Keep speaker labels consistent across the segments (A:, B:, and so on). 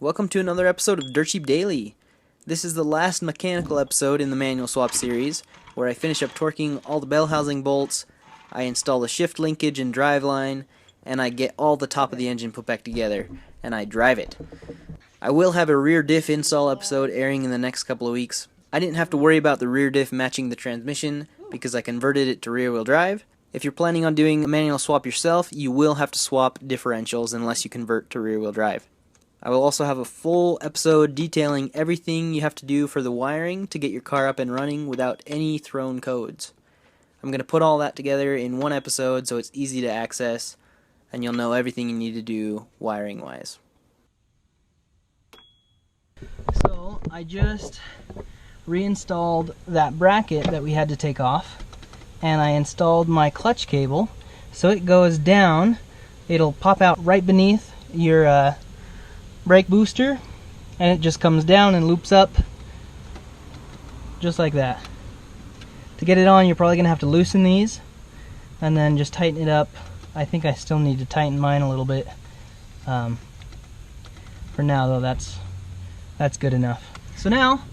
A: Welcome to another episode of Dirtcheapdaily. This is the last mechanical episode in the manual swap series, where I finish up torquing all the bell housing bolts, I install the shift linkage and driveline, and I get all the top of the engine put back together, and I drive it. I will have a rear diff install episode airing in the next couple of weeks. I didn't have to worry about the rear diff matching the transmission because I converted it to rear wheel drive. If you're planning on doing a manual swap yourself, you will have to swap differentials unless you convert to rear wheel drive. I will also have a full episode detailing everything you have to do for the wiring to get your car up and running without any thrown codes. I'm going to put all that together in one episode so it's easy to access, and you'll know everything you need to do wiring-wise. So, I just reinstalled that bracket that we had to take off, and I installed my clutch cable so it goes down. It'll pop out right beneath your brake booster, and it just comes down and loops up just like that. To get it on, you're probably gonna have to loosen these and then just tighten it up. I think I still need to tighten mine a little bit. For now though, that's good enough. So now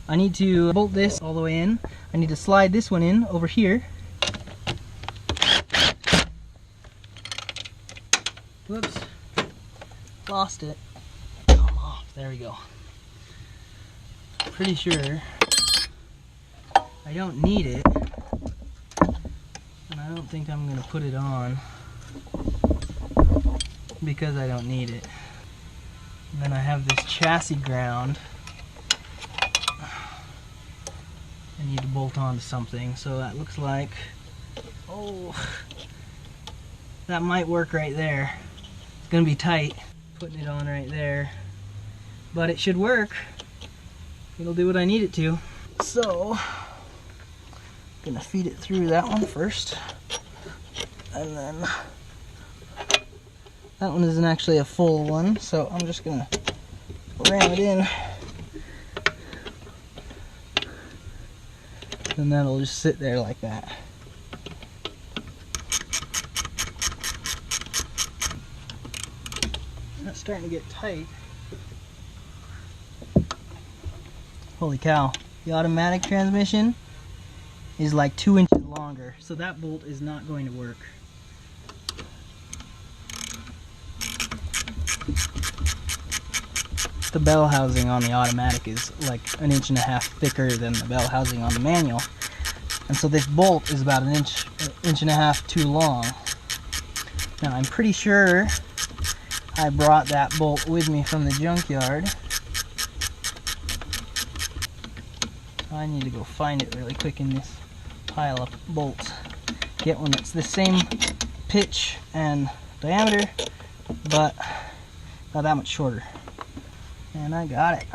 A: I need to bolt this all the way in. I need to slide this one in over here. Whoops, lost it. There we go. Pretty sure I don't need it, and I don't think I'm gonna put it on because I don't need it. And then I have this chassis ground I need to bolt onto something, so that looks like, oh, that might work right there. It's gonna be tight putting it on right there, but it should work. It'll do what I need it to. So, I'm gonna feed it through that one first, and then that one isn't actually a full one, so I'm just gonna ram it in, and that'll just sit there like that. That's starting to get tight. Holy cow, the automatic transmission is like 2 inches longer, so that bolt is not going to work. The bell housing on the automatic is like 1.5 inches thicker than the bell housing on the manual, and so this bolt is about 1.5 inches too long. Now I'm pretty sure I brought that bolt with me from the junkyard. I need to go find it really quick in this pile of bolts. Get one that's the same pitch and diameter, but not that much shorter. And I got it.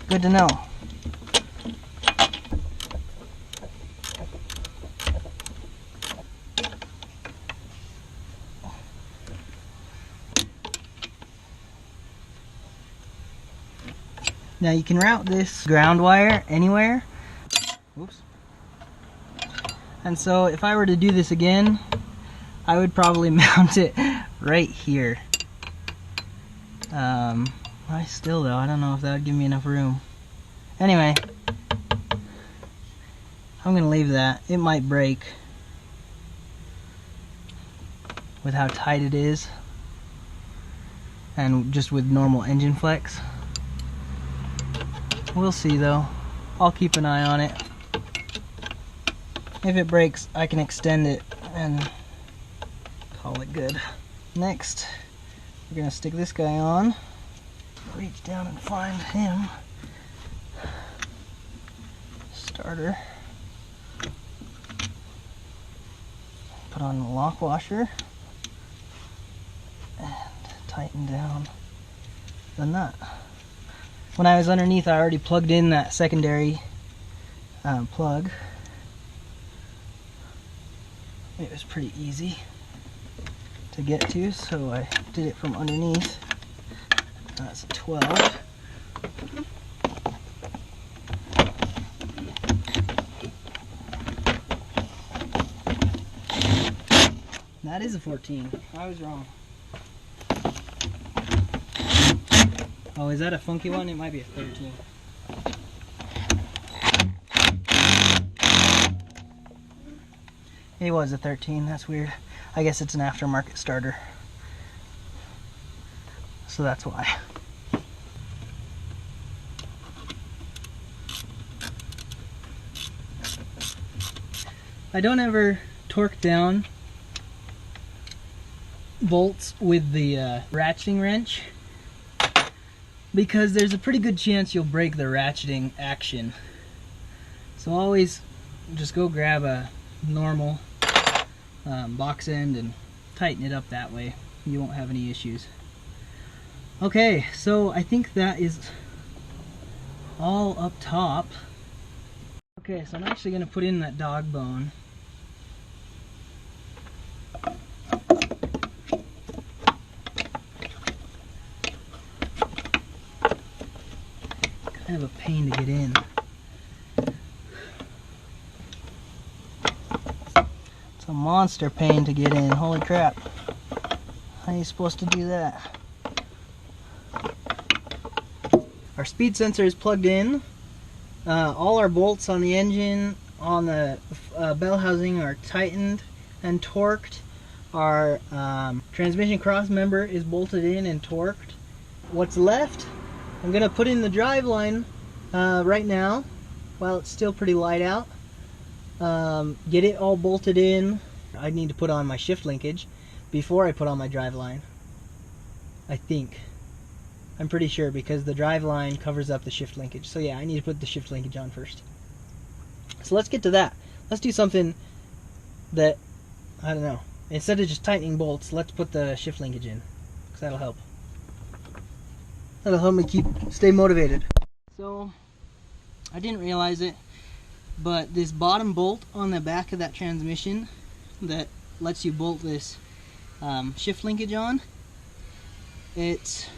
A: Good to know. Now you can route this ground wire anywhere. Oops. And so if I were to do this again, I would probably mount it right here. I don't know if that would give me enough room. Anyway, I'm gonna leave that. It might break with how tight it is and just with normal engine flex. We'll see though. I'll keep an eye on it. If it breaks, I can extend it and call it good. Next, we're gonna stick this guy on. Reach down and find him. Starter. Put on the lock washer and tighten down the nut. When I was underneath, I already plugged in that secondary plug. It was pretty easy to get to, so I did it from underneath. That's a 12. That is a 14. I was wrong. Oh, is that a funky one? It might be a 13. It was a 13. That's weird. I guess it's an aftermarket starter. So that's why. I don't ever torque down bolts with the ratcheting wrench because there's a pretty good chance you'll break the ratcheting action. So always just go grab a normal box end and tighten it up that way. You won't have any issues. Okay, so I think that is all up top. Okay, so I'm actually going to put in that dog bone. Kind of a pain to get in. It's a monster pain to get in, holy crap. How are you supposed to do that? Our speed sensor is plugged in. All our bolts on the engine, on the bell housing are tightened and torqued. Our transmission cross member is bolted in and torqued. What's left, I'm going to put in the driveline right now while it's still pretty light out. Get it all bolted in. I need to put on my shift linkage before I put on my driveline. I think. I'm pretty sure because the driveline covers up the shift linkage. So yeah, I need to put the shift linkage on first. So let's get to that. Let's do something that, I don't know. Instead of just tightening bolts, let's put the shift linkage in. Because that'll help. That'll help me stay motivated. So, I didn't realize it, but this bottom bolt on the back of that transmission that lets you bolt this shift linkage on, it's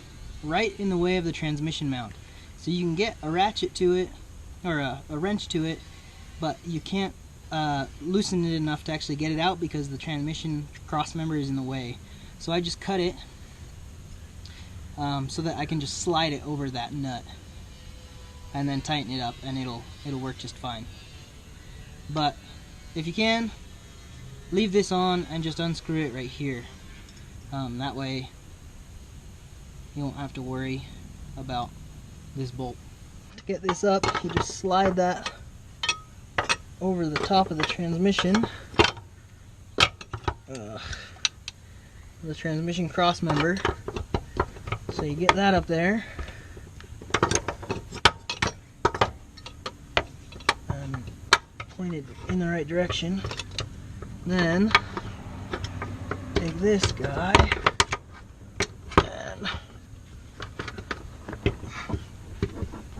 A: right in the way of the transmission mount. So you can get a ratchet to it, or a wrench to it, but you can't loosen it enough to actually get it out because the transmission cross member is in the way. So I just cut it so that I can just slide it over that nut and then tighten it up, and it'll work just fine. But if you can, leave this on and just unscrew it right here. That way you won't have to worry about this bolt. To get this up, you just slide that over the top of the transmission. The transmission cross member. So you get that up there. And pointed in the right direction. Then take this guy and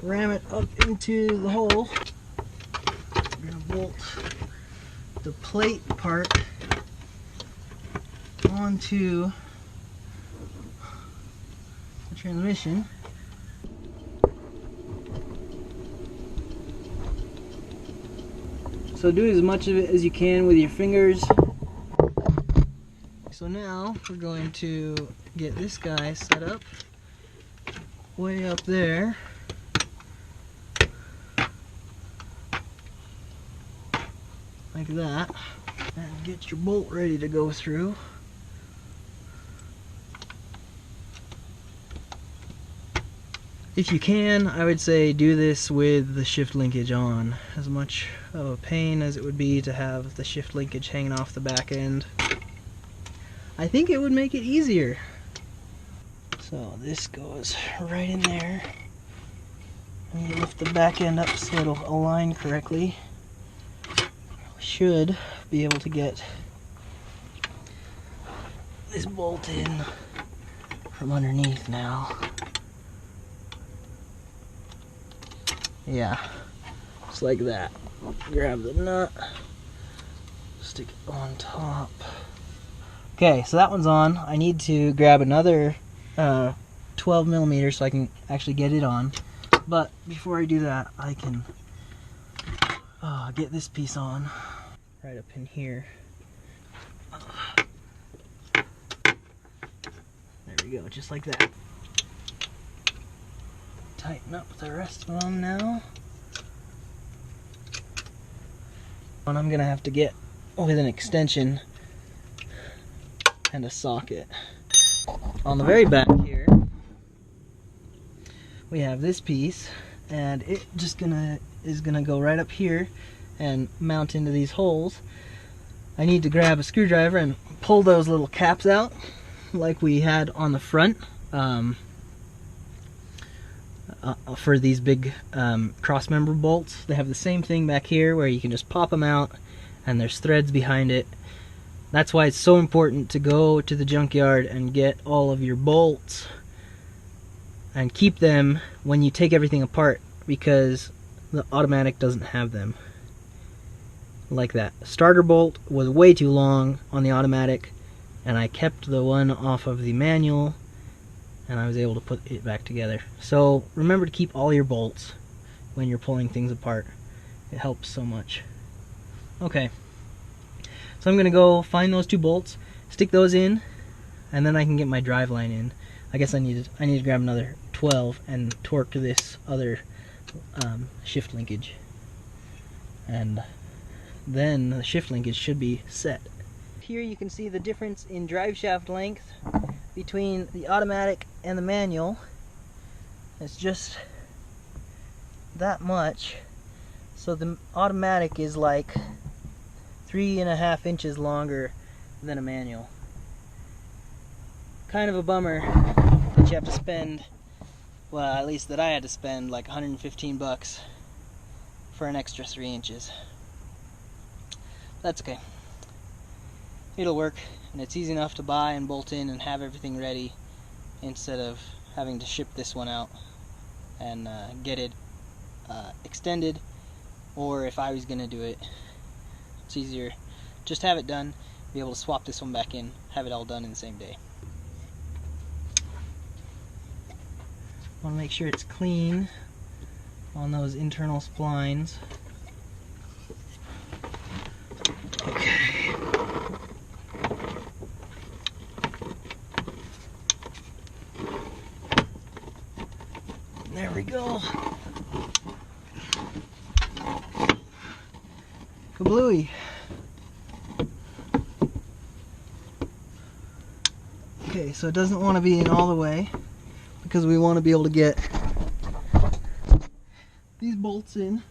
A: ram it up into the hole. We're going to bolt the plate part onto the transmission. So do as much of it as you can with your fingers. So now we're going to get this guy set up way up there. Like that. And get your bolt ready to go through. If you can, I would say do this with the shift linkage on. As much of a pain as it would be to have the shift linkage hanging off the back end, I think it would make it easier. So this goes right in there. And you lift the back end up so it'll align correctly. We should be able to get this bolt in from underneath now. Yeah, just like that. Grab the nut, stick it on top. Okay, so that one's on. I need to grab another 12 millimeters so I can actually get it on. But before I do that, I can get this piece on right up in here. we go, just like that. Tighten up the rest of them now. And I'm gonna have to get with an extension and a socket. On the very back here, we have this piece, and it just is gonna go right up here and mount into these holes. I need to grab a screwdriver and pull those little caps out like we had on the front for these big cross member bolts. They have the same thing back here where you can just pop them out and there's threads behind it. That's why it's so important to go to the junkyard and get all of your bolts and keep them when you take everything apart, because the automatic doesn't have them. Like that. Starter bolt was way too long on the automatic, and I kept the one off of the manual, and I was able to put it back together. So remember to keep all your bolts when you're pulling things apart. It helps so much. Okay, so I'm gonna go find those 2 bolts, stick those in, and then I can get my driveline in. I guess I need to grab another 12 and torque this other shift linkage, and then the shift linkage should be set. Here you can see the difference in drive shaft length between the automatic and the manual. It's just that much. So the automatic is like 3.5 inches longer than a manual. Kind of a bummer that you have to spend, well, at least that I had to spend like 115 bucks for an extra 3 inches. That's okay. It'll work, and it's easy enough to buy and bolt in and have everything ready instead of having to ship this one out and get it extended, or if I was gonna do it, it's easier just have it done, be able to swap this one back in, have it all done in the same day. Want to make sure it's clean on those internal splines. Okay. There we go. Kablooey. Okay, so it doesn't want to be in all the way because we want to be able to get these bolts in.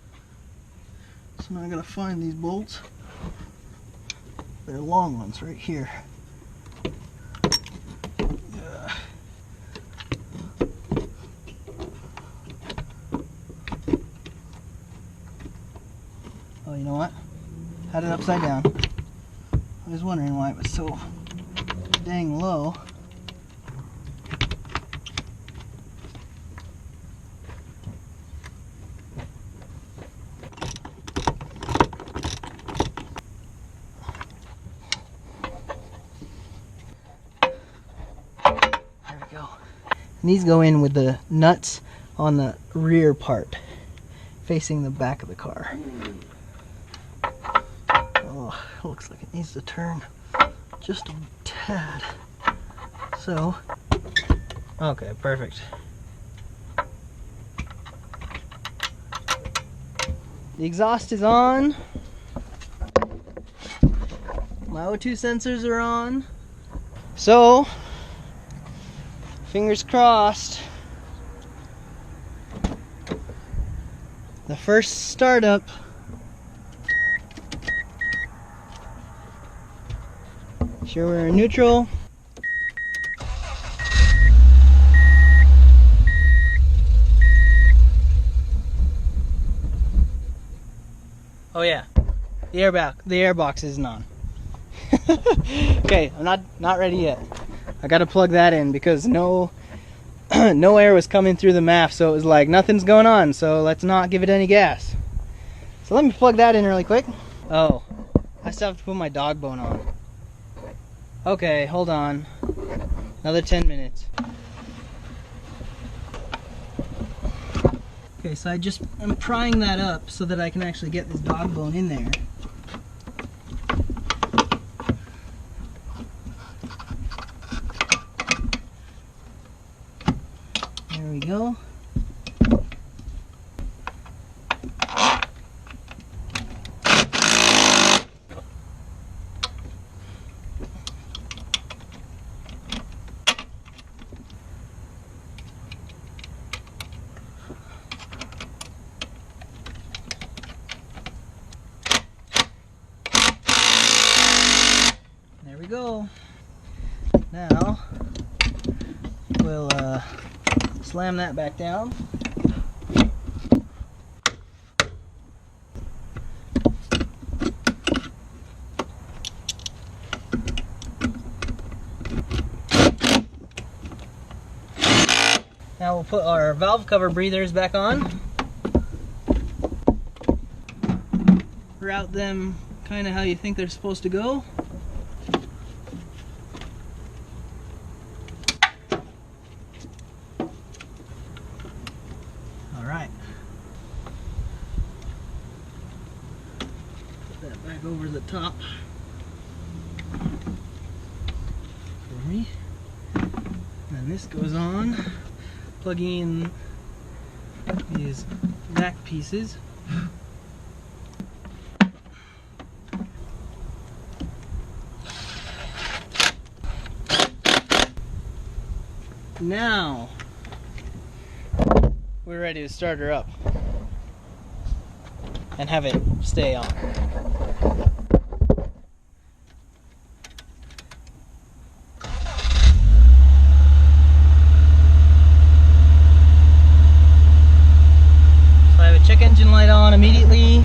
A: So now I gotta find these bolts. They're long ones right here. Oh, you know what? Had it upside down. I was wondering why it was so dang low. There we go. And these go in with the nuts on the rear part, facing the back of the car. Oh, looks like it needs to turn just a tad. So, okay, perfect. The exhaust is on. My O2 sensors are on. So, fingers crossed. The first startup. Sure, we're in neutral. Oh yeah, the airbox isn't on. Okay, I'm not ready yet. I gotta plug that in because no air was coming through the MAF, so it was like nothing's going on. So let's not give it any gas. So let me plug that in really quick. Oh, I still have to put my dog bone on. Okay, hold on. Another 10 minutes. Okay, so I'm prying that up so that I can actually get this dog bone in there. go. There we go. Now we'll slam that back down. Now we'll put our valve cover breathers back on. Route them kind of how you think they're supposed to go. Alright. Put that back over the top for me. And this goes on. Plugging in these back pieces. Now we're ready to start her up and have it stay on. So I have a check engine light on immediately.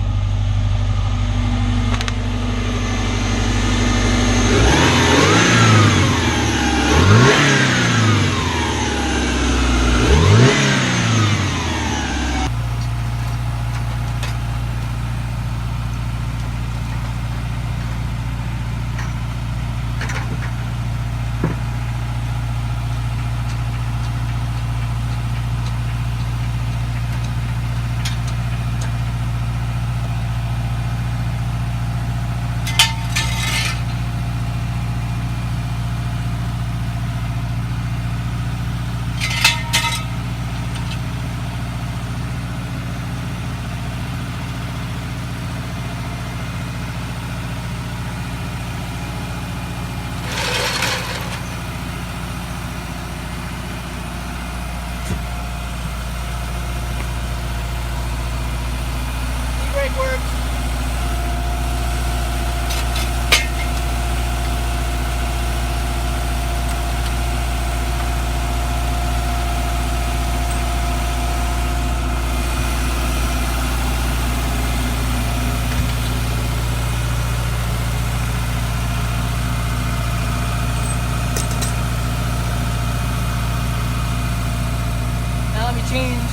A: Change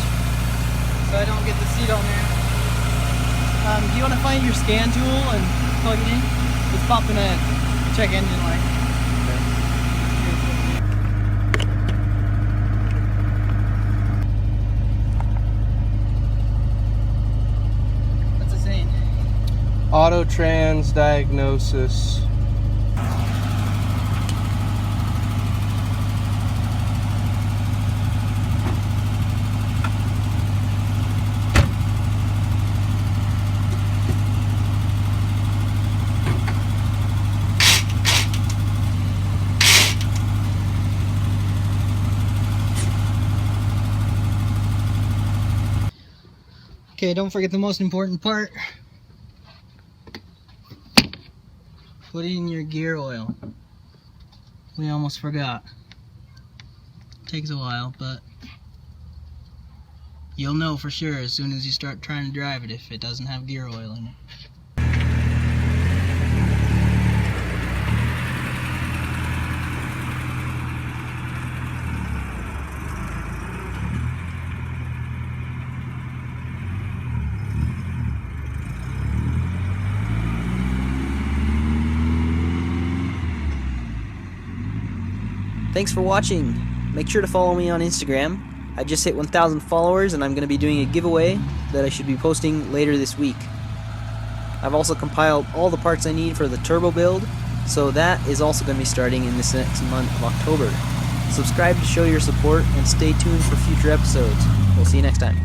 A: so I don't get the seat on there. Do you want to find your scan tool and plug it in? It's popping a check engine light. What's it saying?
B: Auto trans diagnosis.
A: Okay, don't forget the most important part. Put in your gear oil. We almost forgot. Takes a while, but you'll know for sure as soon as you start trying to drive it if it doesn't have gear oil in it. Thanks for watching. Make sure to follow me on Instagram. I just hit 1,000 followers and I'm going to be doing a giveaway that I should be posting later this week. I've also compiled all the parts I need for the turbo build, so that is also going to be starting in this next month of October. Subscribe to show your support and stay tuned for future episodes. We'll see you next time.